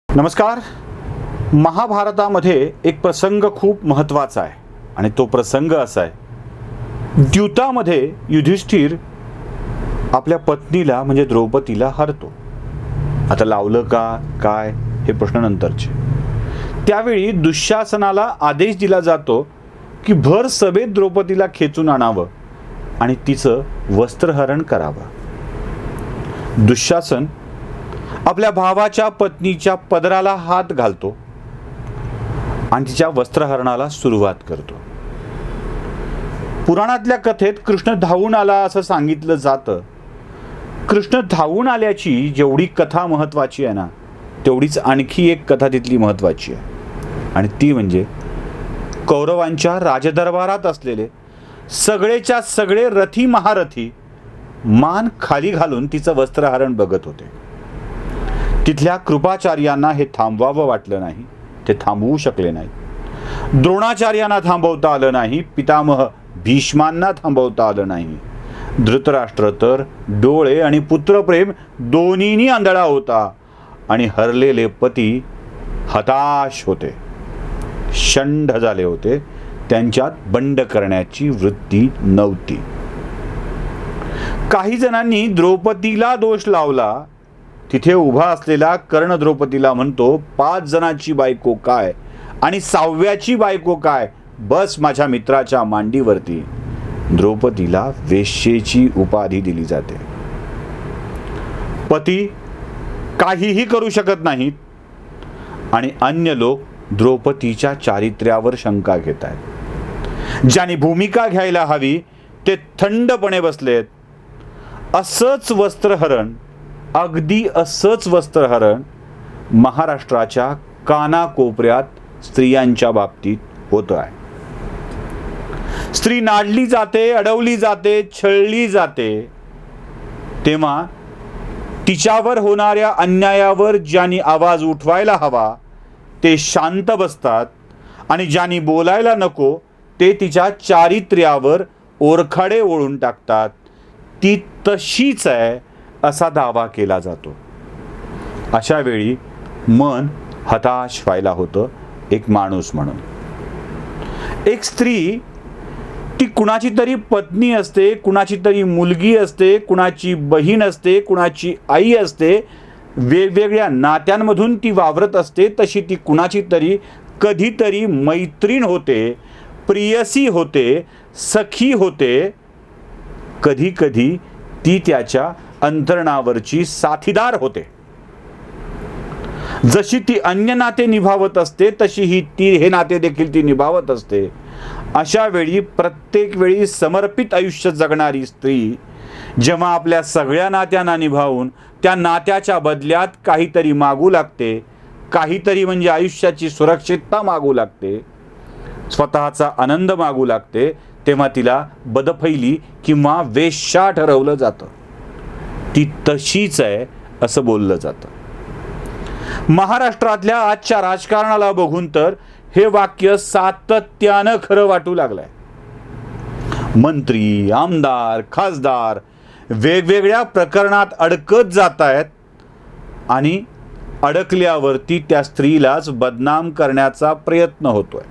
नमस्कार. महाभारतामध्ये एक प्रसंग खूप महत्त्वाचा आहे आणि तो प्रसंग असा आहे, द्यूतामध्ये युधिष्ठिर आपल्या पत्नीला म्हणजे द्रौपदीला हरतो. आता लावलं का काय हे प्रश्न नंतरचे. त्यावेळी दुःशासनाला आदेश दिला जातो की भर सभेत द्रौपदीला खेचून आणावं आणि तिचं वस्त्रहरण करावं. दुःशासन आपल्या भावाच्या पत्नीच्या पदराला हात घालतो आणि तिच्या वस्त्रहरणाला सुरुवात करतो. पुराणातल्या कथेत कृष्ण धावून आला असं सांगितलं जातं. कृष्ण धावून आल्याची जेवढी कथा महत्त्वाची आहे ना, तेवढीच आणखी एक कथा तिथली महत्त्वाची आहे आणि ती म्हणजे कौरवांच्या राजदरबारात असलेले सगळेच्या सगळे रथी महारथी मान खाली घालून तिचं वस्त्रहरण बघत होते. तिथल्या कृपाचार्यांना हे थांबवावं वाटलं नाही, ते थांबवू शकले नाही. द्रोणाचार्यांना थांबवता आलं नाही, पितामह भीष्मांना थांबवता आलं नाही. धृतराष्ट्र तर डोळे आणि पुत्रप्रेम दोन्हीनी आंधळा होता आणि हरलेले पती हताश होते, शंढ झाले होते. त्यांच्यात बंड करण्याची वृत्ती नव्हती. काही जणांनी द्रौपदीला दोष लावला. तिथे उभा असलेला कर्ण द्रौपदीला म्हणतो, 5 जणांची बायको काय आणि 6व्याची बायको काय, बस माझ्या मित्राच्या मांडीवरती. द्रौपदीला वेश्येची उपाधी दिली जाते. पती काहीही करू शकत नाहीत आणि अन्य लोक द्रौपदीच्या चारित्र्यावर शंका घेत आहेत. ज्यांनी भूमिका घ्यायला हवी ते थंडपणे बसलेत. असंच वस्त्रहरण, अगदी असंच वस्त्रहरण महाराष्ट्राच्या कानाकोपऱ्यात स्त्रियांच्या बाबतीत होत आहे. स्त्री नाडली जाते, अडवली जाते, छळली जाते. तेव्हा तिच्यावर होणाऱ्या अन्यायावर ज्यांनी आवाज उठवायला हवा ते शांत बसतात आणि ज्यांनी बोलायला नको ते तिच्या चारित्र्यावर ओरखडे ओढून टाकतात. ती तशीच आहे असा दावा केला जातो. अशा वेळी मन हताश व्हायला होतं. एक माणूस म्हणून एक स्त्री, ती कुणाची तरी पत्नी असते, कुणाची तरी मुलगी असते, कुणाची बहीण असते, कुणाची आई असते. वेगवेगळ्या नात्यांमधून ती वावरत असते. तशी ती कुणाची तरी कधीतरी मैत्रीण होते, प्रियसी होते, सखी होते. कधी कधी ती त्याच्या अंतरणावरची साथीदार होते. जशी ती अन्य नाते निभावत असते तशी ती हे नाते देखील ती निभावत असते. अशा वेळी प्रत्येक वेळी समर्पित आयुष्य जगणारी स्त्री जेव्हा आपल्या सगळ्या नात्यांना निभावून त्या नात्याच्या बदल्यात काहीतरी मागू लागते, काहीतरी म्हणजे आयुष्याची सुरक्षितता मागू लागते, स्वतःचा आनंद मागू लागते, तेव्हा तिला बदफैली किंवा वेश्या ठरवलं जातं. ती तशीच आहे असं बोललं जातं. महाराष्ट्रातल्या आजच्या राजकारणाला बघून तर हे वाक्य सातत्यानं खरं वाटू लागलंय. मंत्री, आमदार, खासदार वेगवेगळ्या प्रकरणात अडकत जात आहेत आणि अडकल्यावरती त्या स्त्रीलाच बदनाम करण्याचा प्रयत्न होतोय.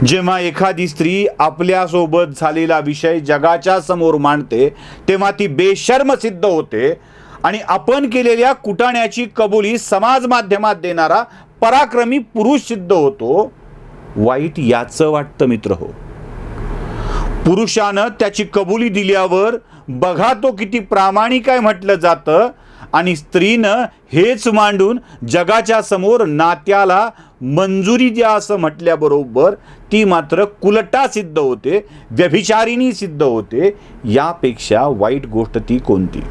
जेव्हा एखादी स्त्री आपल्यासोबत झालेला विषय जगाच्या समोर मांडते तेव्हा ती बेशर्म सिद्ध होते आणि आपण केलेल्या कुटाण्याची कबुली समाज माध्यमात देणारा पराक्रमी पुरुष सिद्ध होतो. वाईट याचं वाटतं मित्र हो. पुरुषानं त्याची कबुली दिल्यावर बघा तो किती प्रामाणिक आहे म्हटलं जातं आणि स्त्रीनं हेच मांडून जगाच्या समोर नात्याला मंजुरी द्या असं म्हटल्याबरोबर ती मात्र कुलटा सिद्ध होते, व्यभिचारिणी सिद्ध होते. यापेक्षा वाईट गोष्ट ती कोणती?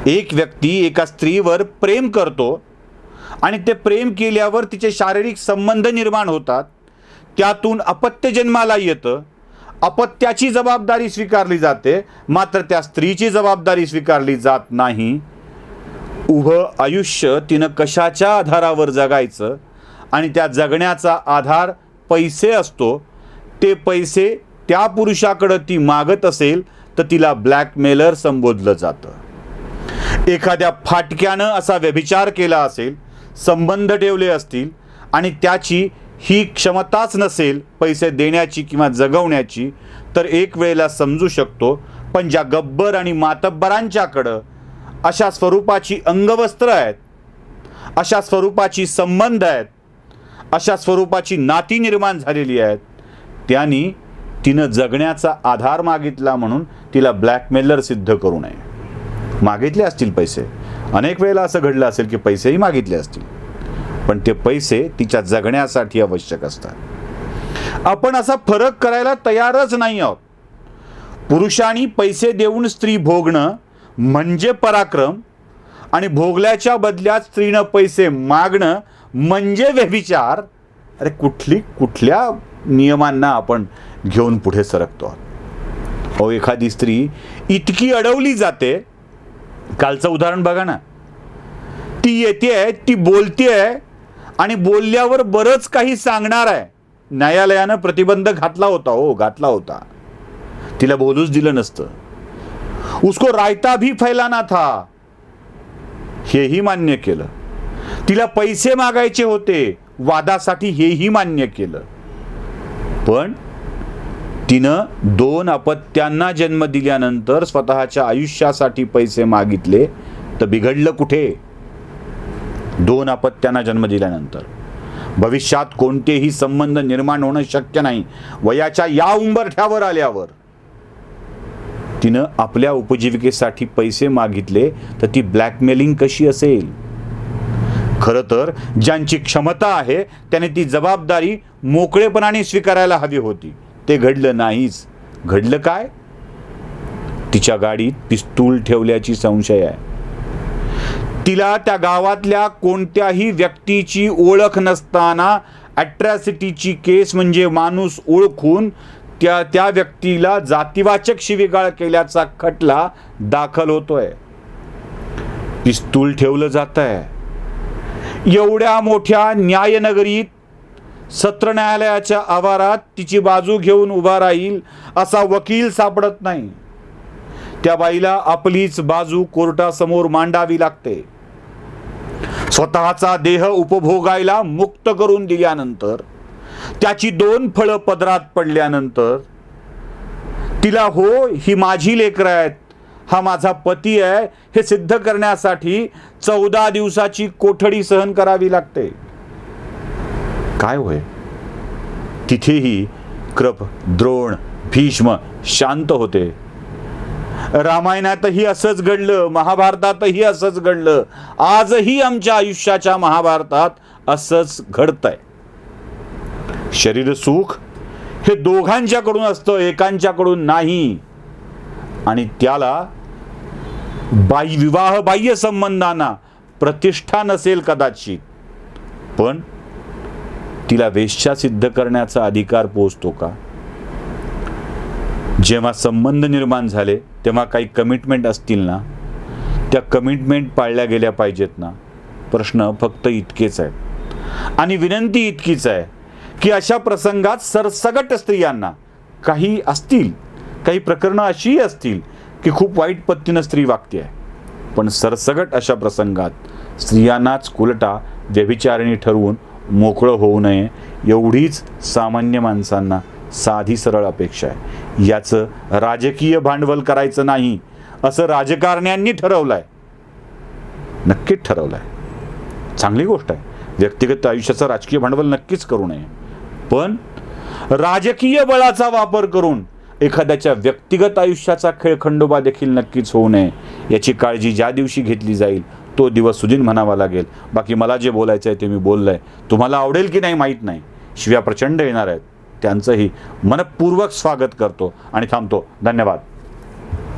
एक व्यक्ती एका स्त्रीवर प्रेम करतो आणि ते प्रेम केल्यावर तिचे शारीरिक संबंध निर्माण होतात, त्यातून अपत्य जन्माला येतं. अपत्याची जबाबदारी स्वीकारली जाते, मात्र त्या स्त्रीची जबाबदारी स्वीकारली जात नाही. उभं आयुष्य तिनं कशाच्या आधारावर जगायचं आणि त्या जगण्याचा आधार पैसे असतो, ते पैसे त्या पुरुषाकडं ती मागत असेल तर तिला ब्लॅकमेलर संबोधलं जातं. एखाद्या फाटक्यानं असा व्यभिचार केला असेल, संबंध ठेवले असतील आणि त्याची ही क्षमताच नसेल पैसे देण्याची किंवा जगवण्याची, तर एक वेळेला समजू शकतो. पण ज्या गब्बर आणि मातब्बरांच्याकडं अशा स्वरूपाची अंगवस्त्र आहेत, अशा स्वरूपाची संबंध आहेत, अशा स्वरूपाची नाती निर्माण झालेली आहेत, त्यांनी तिनं जगण्याचा आधार मागितला म्हणून तिला ब्लॅकमेलर सिद्ध करू नये. मागितले असतील पैसे, अनेक वेळेला असं घडलं असेल की पैसेही मागितले असतील, पण ते पैसे तिच्या जगण्यासाठी आवश्यक असतात. आपण असा फरक करायला तयारच नाही आहोत. पुरुषांनी पैसे देऊन स्त्री भोगणं म्हणजे पराक्रम आणि भोगल्याच्या बदल्यात स्त्रीनं पैसे मागणं म्हणजे व्यभिचार. अरे कुठल्या नियमांना आपण घेऊन पुढे सरकतो आहोत. अहो, एखादी स्त्री इतकी अडवली जाते, कालचं उदाहरण बघा ना, ती येते, ती बोलते आणि बोलल्यावर बरंच काही सांगणार आहे. न्यायालयानं प्रतिबंध घातला होता. तिला बोलूच दिलं नसतं. उसको रायता भी फैलाना था, हेही मान्य केलं. तिला पैसे मागायचे होते वादासाठी, हेही मान्य केलं. पण तिनं 2 अपत्यांना जन्म दिल्यानंतर स्वतःच्या आयुष्यासाठी पैसे मागितले तर बिघडलं कुठे? 2 अपत्यांना जन्म दिल्यानंतर भविष्यात कोणतेही संबंध निर्माण होणं शक्य नाही. वयाच्या या उंबरठ्यावर आल्यावर तिनं आपल्या उपजीविकेसाठी पैसे मागितले तर ती ब्लॅकमेलिंग कशी असेल? खरं तर ज्यांची क्षमता आहे त्याने ती जबाबदारी मोकळेपणाने स्वीकारायला हवी होती. ते घडलं नाहीच. घडलं काय? तिच्या गाडीत पिस्तूल ठेवल्याची संशय आहे. तिला त्या गावातल्या कोणत्याही व्यक्तीची ओळख नसताना अट्रॅसिटीची केस म्हणजे माणूस ओळखून त्या व्यक्तीला जातीवाचक शिवीगाळ केल्याचा खटला दाखल होतोय. पिस्तूल ठेवलं जात आहे. एवढ्या मोठ्या न्यायनगरीत सत्र न्यायालयाच्या आवारात तिची बाजू घेऊन उभा राहील असा वकील सापडत नाही. त्या बाईला आपलीच बाजू कोर्टासमोर मांडावी लागते. स्वतःचा देह उपभोगायला मुक्त करून दिल्यानंतर, त्याची 2 फळं पदरात पडल्यानंतर तिला हो ही माझी लेकरं आहेत, हा माझा पती आहे हे सिद्ध करण्यासाठी 14 दिवसाची कोठडी सहन करावी लागते. काय होय? तिथेही कृप, द्रोण, भीष्म शांत होते. रामायणातही असंच घडलं, महाभारतातही असंच घडलं, आजही आमच्या आयुष्याच्या महाभारतात असंच घडतंय. शरीर सुख हे दोघांच्याकडून असतं, एकांच्याकडून नाही. आणि त्याला विवाह बाह्य संबंधांना प्रतिष्ठा नसेल कदाचित, पण तिला वेश्या सिद्ध करण्याचा अधिकार पोहोचतो का? जेव्हा संबंध निर्माण झाले तेव्हा काही कमिटमेंट असतील ना, त्या कमिटमेंट पाळल्या गेल्या पाहिजेत ना. प्रश्न फक्त इतकेच आहेत आणि विनंती इतकीच आहे की अशा प्रसंगात सरसगट स्त्रियांना, काही प्रकरणं अशीही असतील की खूप वाईट पद्धतीनं स्त्री वागते आहे, पण सरसगट अशा प्रसंगात स्त्रियांनाच उलटा व्यभिचारिणी ठरवून मोकळं होऊ नये, एवढीच सामान्य माणसांना साधी सरळ अपेक्षा आहे. याचं राजकीय भांडवल करायचं नाही असं राजकारण्यांनी ठरवलंय. नक्कीच ठरवलंय. चांगली गोष्ट आहे. व्यक्तिगत आयुष्याचं राजकीय भांडवल नक्कीच करू नये, पण राजकीय बळाचा वापर करून एखाद्याच्या व्यक्तिगत आयुष्याचा खेळखंडोबा देखील नक्कीच होऊ नये. याची काळजी ज्या दिवशी घेतली जाईल तो दिवस सुदिन म्हणावा लागेल. बाकी मला जे बोलायचं आहे ते मी बोललोय. तुम्हाला आवडेल की नाही माहीत नाही. शिव्या प्रचंड येणार आहेत, त्यांचंही मनपूर्वक स्वागत करतो आणि थांबतो. धन्यवाद.